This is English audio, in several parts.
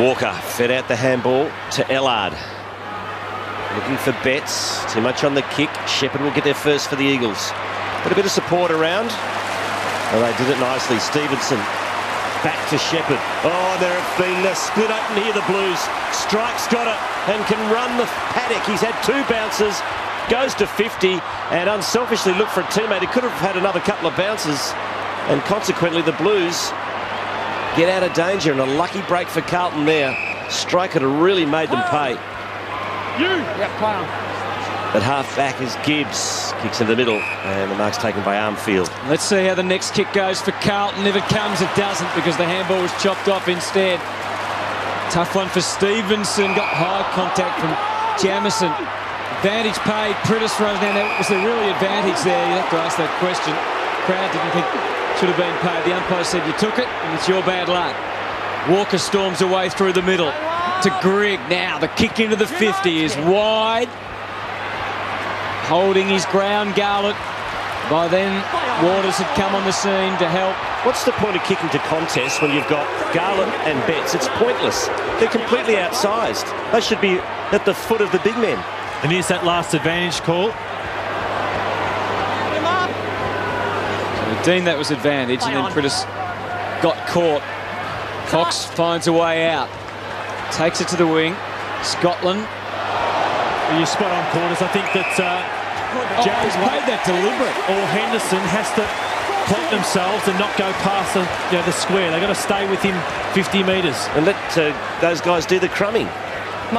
Walker fed out the handball to Ellard. Looking for Betts. Too much on the kick. Shepherd will get there first for the Eagles. Got a bit of support around. Oh, they did it nicely. Stevenson back to Shepherd. Oh, there have been a split open here, the Blues. Strike's got it and can run the paddock. He's had 2 bounces, goes to 50 and unselfishly looked for a teammate. He could have had another couple of bounces and consequently the Blues get out of danger, and a lucky break for Carlton there. Strike could have really made them pay. At half back is Gibbs. Kicks in the middle and the mark's taken by Armfield. Let's see how the next kick goes for Carlton. If it comes, it doesn't, because the handball was chopped off instead. Tough one for Stevenson. Got high contact from Jamison. Advantage paid. Prittis runs down there. Was there really advantage there? You have to ask that question. Crowd didn't think should have been paid. The umpire said you took it and it's your bad luck. Walker storms away through the middle to Grigg. Now the kick into the 50 is wide. Holding his ground, Garlett. By then, Waters had come on the scene to help. What's the point of kicking to contest when you've got Garlett and Betts? It's pointless. They're completely outsized. They should be at the foot of the big men. And here's that last advantage call. So deemed that was advantage, and then Prittis got caught. Cox finds a way out. Takes it to the wing. Scotland. You're spot on, Corners. I think that James made that deliberate. Or Henderson has to plot themselves and not go past the square. They've got to stay within 50 metres. And let those guys do the crumbing.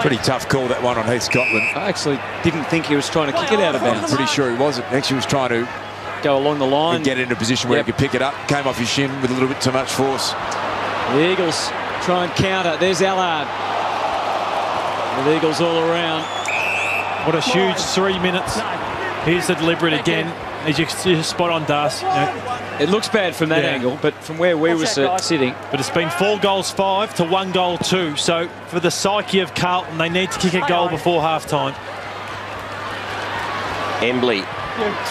Pretty tough call, that one on Heath Scotland. I actually didn't think he was trying to kick it out of bounds. Pretty sure he wasn't. Actually, he was trying to go along the line and get in a position where he could pick it up. Came off his shin with a little bit too much force. The Eagles try and counter. There's Allard. The Eagles all around. What a huge 3 minutes. Here's the deliberate again. As you're spot on, Das. It looks bad from that angle, but from where we were sitting. But it's been 4 goals 5 to 1 goal 2. So for the psyche of Carlton, they need to kick a goal before half-time. Embley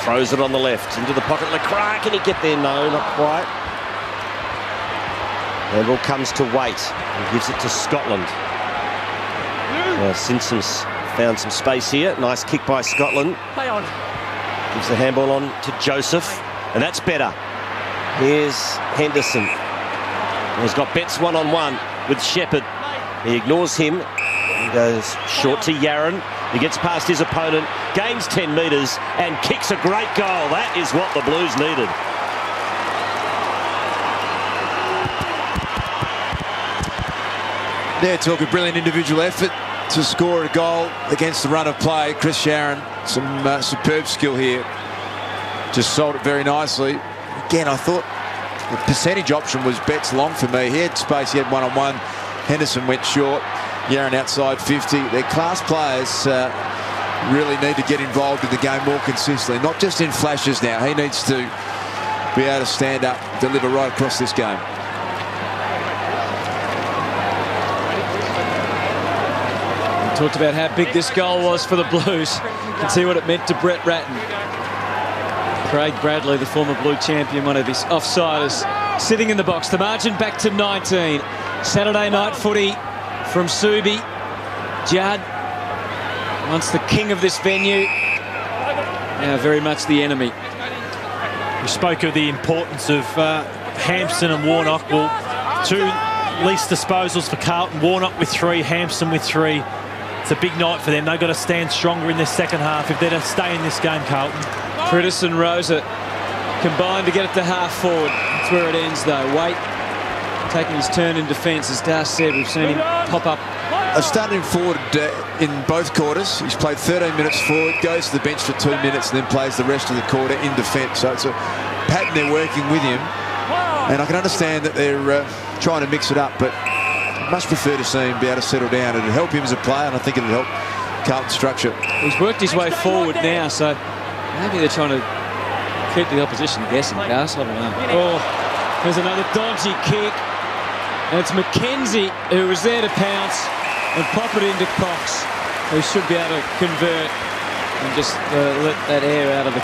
throws it on the left into the pocket. Lecrae, can he get there? No, not quite. Handball comes to Waite and gives it to Scotland. Simpson's found some space here. Nice kick by Scotland. Gives the handball on to Joseph, and that's better. Here's Henderson. He's got Betts one-on-one with Shepherd. He ignores him. He goes short to Yaron. He gets past his opponent, gains 10 metres, and kicks a great goal. That is what the Blues needed. Yeah, talk a brilliant individual effort to score a goal against the run of play. Chris Sharon, some superb skill here. Just sold it very nicely. Again, I thought the percentage option was Betts long for me. He had space, he had one-on-one. Henderson went short. Yaron outside 50. They're class players. Really need to get involved in the game more consistently. Not just in flashes now. He needs to be able to stand up, deliver right across this game. Talked about how big this goal was for the Blues. You can see what it meant to Brett Ratton. Craig Bradley, the former Blue champion, one of his offsiders, sitting in the box. The margin back to 19. Saturday night footy from Subi. Judd, once the king of this venue, now very much the enemy. We spoke of the importance of Hampson and Warnock. Well, 2 least disposals for Carlton. Warnock with 3, Hampson with 3. It's a big night for them. They've got to stand stronger in this second half if they're to stay in this game, Carlton. Prittis and Rosa combined to get it to half forward. That's where it ends, though. Waite taking his turn in defence. As Das said, we've seen him pop up. I've started him forward in both quarters. He's played 13 minutes forward, goes to the bench for 2 minutes, and then plays the rest of the quarter in defence. So it's a pattern they're working with him. And I can understand that they're trying to mix it up, but much prefer to see him be able to settle down. It'd help him as a player, and I think it'd help Carlton's structure. He's worked his way forward now, so maybe they're trying to keep the opposition guessing. Gus, I don't know. Oh, there's another dodgy kick. And it's McKenzie who was there to pounce and pop it into Cox, who should be able to convert and just let that air out of the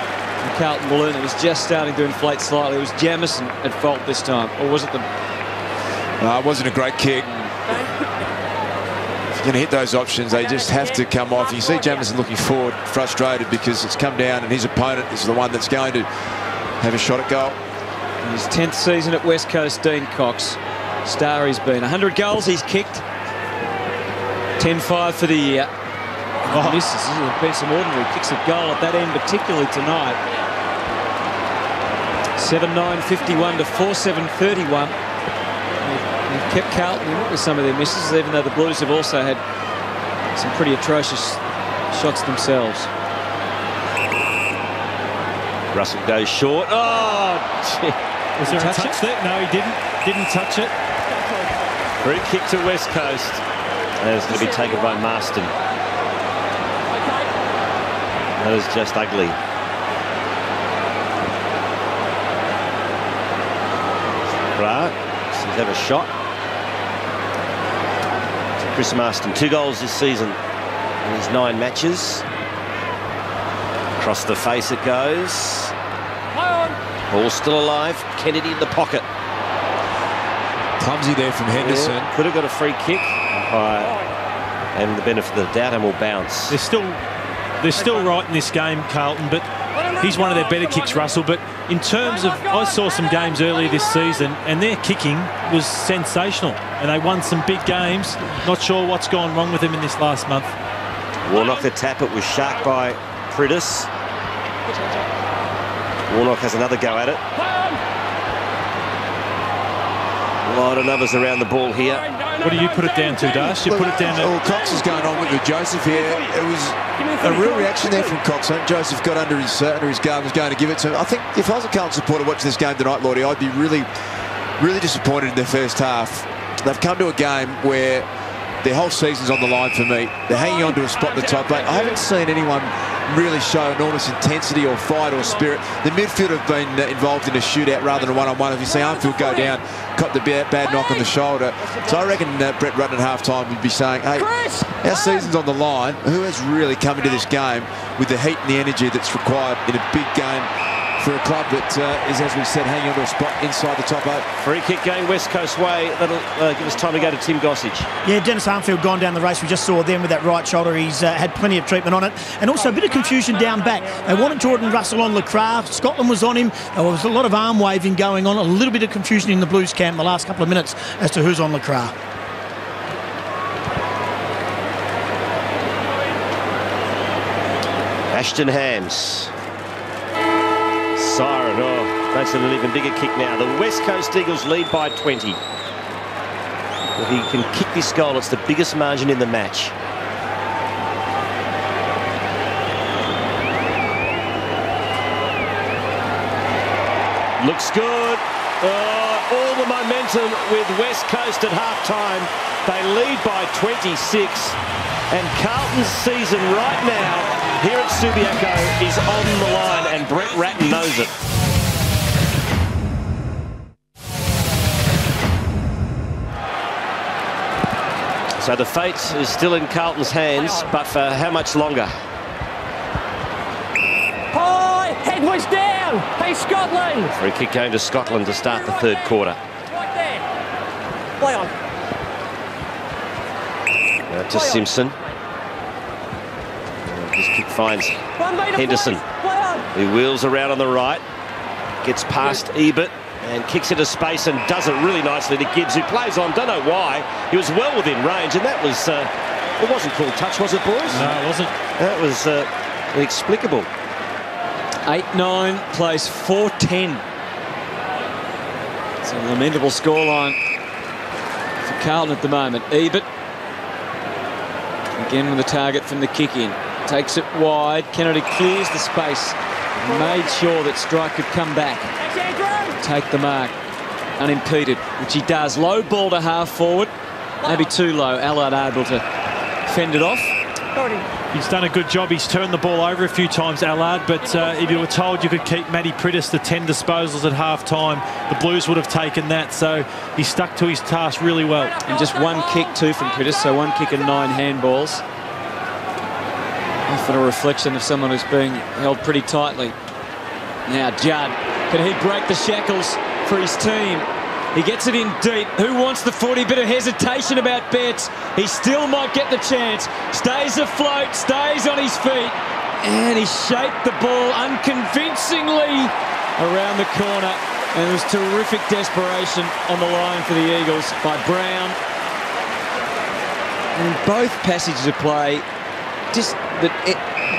Carlton balloon. It was just starting to inflate slightly. It was Jamison at fault this time, or was it the... No, it wasn't a great kick. you're going to hit those options, they just have to come off. You see Jamison looking forward, frustrated because it's come down and his opponent is the one that's going to have a shot at goal. In his 10th season at West Coast, Dean Cox. Star he's been. 100 goals he's kicked. 10-5 for the year. Oh, misses. There's been some ordinary kicks at goal at that end, particularly tonight. 7-9, 51 to 4-7, 31. They've kept Carlton in with some of their misses, even though the Blues have also had some pretty atrocious shots themselves. Russell goes short. Oh, gee. Was there a touch there? No, he didn't. Didn't touch it. Free kick to West Coast. And it's going to be taken by Marston. That is just ugly. Right. He's have a shot. To Chris Marston. 2 goals this season in his 9 matches. Across the face it goes. Ball still alive. Kennedy in the pocket. Clumsy there from Henderson. Yeah, could have got a free kick. And the benefit of the doubt and will bounce. They're still right in this game, Carlton, but he's one of their better kicks, Russell. But in terms of, I saw some games earlier this season and their kicking was sensational and they won some big games. Not sure what's gone wrong with them in this last month. Warnock the tap. It was sharked by Prittis. Warnock has another go at it. A lot of numbers around the ball here. What do you put it down to, Dash? You put it down to... Well, Cox is going on with Joseph here. It was a real reaction there from Cox. I think Joseph got under his guard and was going to give it to him. I think if I was a Carlton supporter watching this game tonight, Lordy, I'd be really, really disappointed in their first half. They've come to a game where their whole season's on the line for me. They're hanging on to a spot in the top 8. I haven't seen anyone really show enormous intensity or fight or spirit. The midfield have been involved in a shootout rather than a one-on-one. If you see Armfield go down, caught the bad knock on the shoulder. So I reckon Brett Rutten at half-time would be saying, hey, our season's on the line. Who has really come into this game with the heat and the energy that's required in a big game for a club that is, as we said, hanging on to a spot inside the top 8. Free kick going West Coast way. That'll give us time to go to Tim Gossage. Yeah, Dennis Armfield gone down the race. We just saw them with that right shoulder. He's had plenty of treatment on it. And also a bit of confusion down back. They wanted Jordan Russell on Lecraft. Scotland was on him. There was a lot of arm waving going on. A little bit of confusion in the Blues camp in the last couple of minutes as to who's on Lecraft. Ashton Hams. Siren, makes it an even bigger kick now. The West Coast Eagles lead by 20. If he can kick this goal, it's the biggest margin in the match. Looks good. All the momentum with West Coast at half-time. They lead by 26. And Carlton's season right now here at Subiaco is on the line, and Brett Rutten knows it. So the fate is still in Carlton's hands, but for how much longer? High, head was down. Hey, Scotland. Free kick going to Scotland to start the 3rd quarter. Right there. Play on. To Simpson. This kick finds Henderson. He wheels around on the right, gets past Ebert and kicks into space and does it really nicely to Gibbs, who plays on. Don't know why. He was well within range, and that was it wasn't called touch, was it, boys? No, it wasn't. That was inexplicable. 8-9 plays 4-10. It's a lamentable scoreline for Carlton at the moment. Ebert again with the target from the kick in. Takes it wide. Kennedy clears the space. Made sure that Strike could come back. Take the mark unimpeded, which he does. Low ball to half forward. Maybe too low. Allard able to fend it off. He's done a good job. He's turned the ball over a few times, Allard, but if you were told you could keep Matty Prittis to 10 disposals at half-time, the Blues would have taken that, so he stuck to his task really well. And just one kick too from Prittis, so 1 kick and 9 handballs. Often a reflection of someone who's being held pretty tightly. Now Judd, can he break the shackles for his team? He gets it in deep. Who wants the footy? Bit of hesitation about Betts. He still might get the chance. Stays afloat, stays on his feet. And he shaped the ball unconvincingly around the corner. And it was terrific desperation on the line for the Eagles by Brown. And both passages of play, just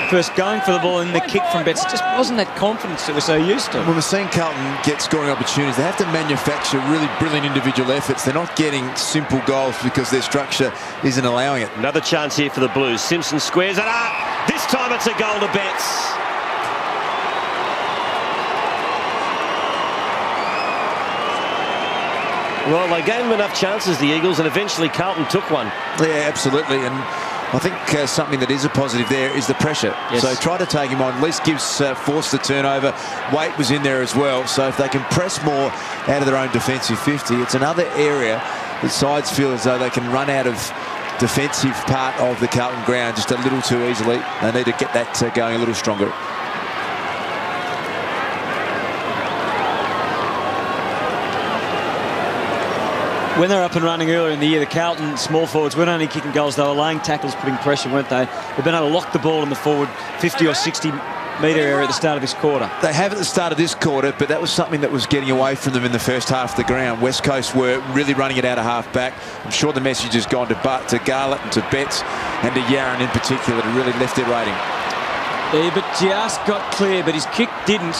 first going for the ball and the kick from Betts, just wasn't that confidence that we're so used to. When we're seeing Carlton get scoring opportunities, they have to manufacture really brilliant individual efforts. They're not getting simple goals because their structure isn't allowing it. Another chance here for the Blues. Simpson squares it up. This time it's a goal to Betts. Well, they gave him enough chances, the Eagles, and eventually Carlton took one. Yeah, absolutely. And I think something that is a positive there is the pressure. Yes. So try to take him on, at least force the turnover. Weight was in there as well. So if they can press more out of their own defensive 50, it's another area that sides feel as though they can run out of defensive part of the Carlton ground just a little too easily. They need to get that going a little stronger. When they were up and running earlier in the year, the Carlton small forwards weren't only kicking goals, they were laying tackles, putting pressure, weren't they? They've been able to lock the ball in the forward 50 or 60 metre area at the start of this quarter. They have at the start of this quarter, but that was something that was getting away from them in the first half of the ground. West Coast were really running it out of half back. I'm sure the message has gone to Garlett and to Betts and to Yaron in particular to really lift their rating. Yeah, but just got clear, but his kick didn't.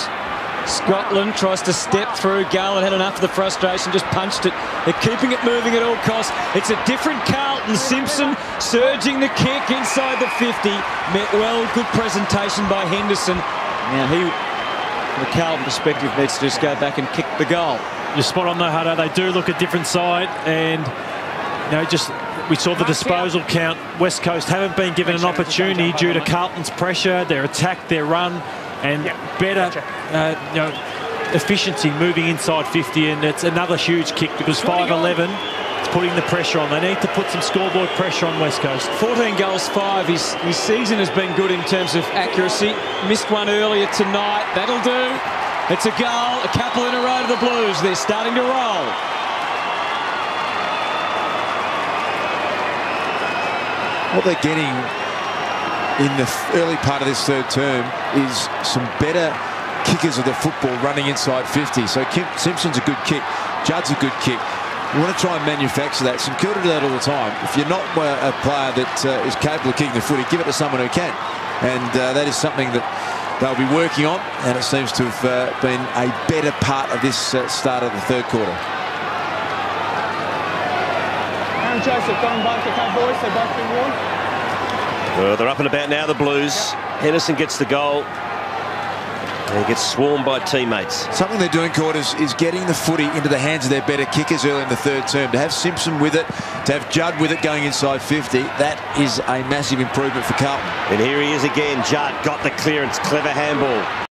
Scotland tries to step through. Garland had enough of the frustration, just punched it. They're keeping it moving at all costs. It's a different Carlton. Simpson surging the kick inside the 50. Met well, good presentation by Henderson. Now he, from a Carlton perspective, needs to just go back and kick the goal. You're spot on though, Hutto. They do look a different side, and just we saw the disposal count. West Coast haven't been given an opportunity due to Carlton's pressure, their attack, their run, and better efficiency moving inside 50. And it's another huge kick because 5'11", it's putting the pressure on. They need to put some scoreboard pressure on West Coast. 14 goals, 5. His season has been good in terms of accuracy. Missed one earlier tonight. That'll do. It's a goal, a couple in a row to the Blues. They're starting to roll. What they're getting in the early part of this third term is some better kickers of the football running inside 50. So Simpson's a good kick. Judd's a good kick. We want to try and manufacture that. St Kilda do that all the time. If you're not a player that is capable of kicking the footy, give it to someone who can. And that is something that they'll be working on, and it seems to have been a better part of this start of the third quarter. Aaron Joseph going back to boys, so both been warned. Well, they're up and about now, the Blues. Henderson gets the goal. And he gets swarmed by teammates. Something they're doing, Quarters, is getting the footy into the hands of their better kickers early in the third term. To have Simpson with it, to have Judd with it going inside 50, that is a massive improvement for Carlton. And here he is again. Judd got the clearance. Clever handball.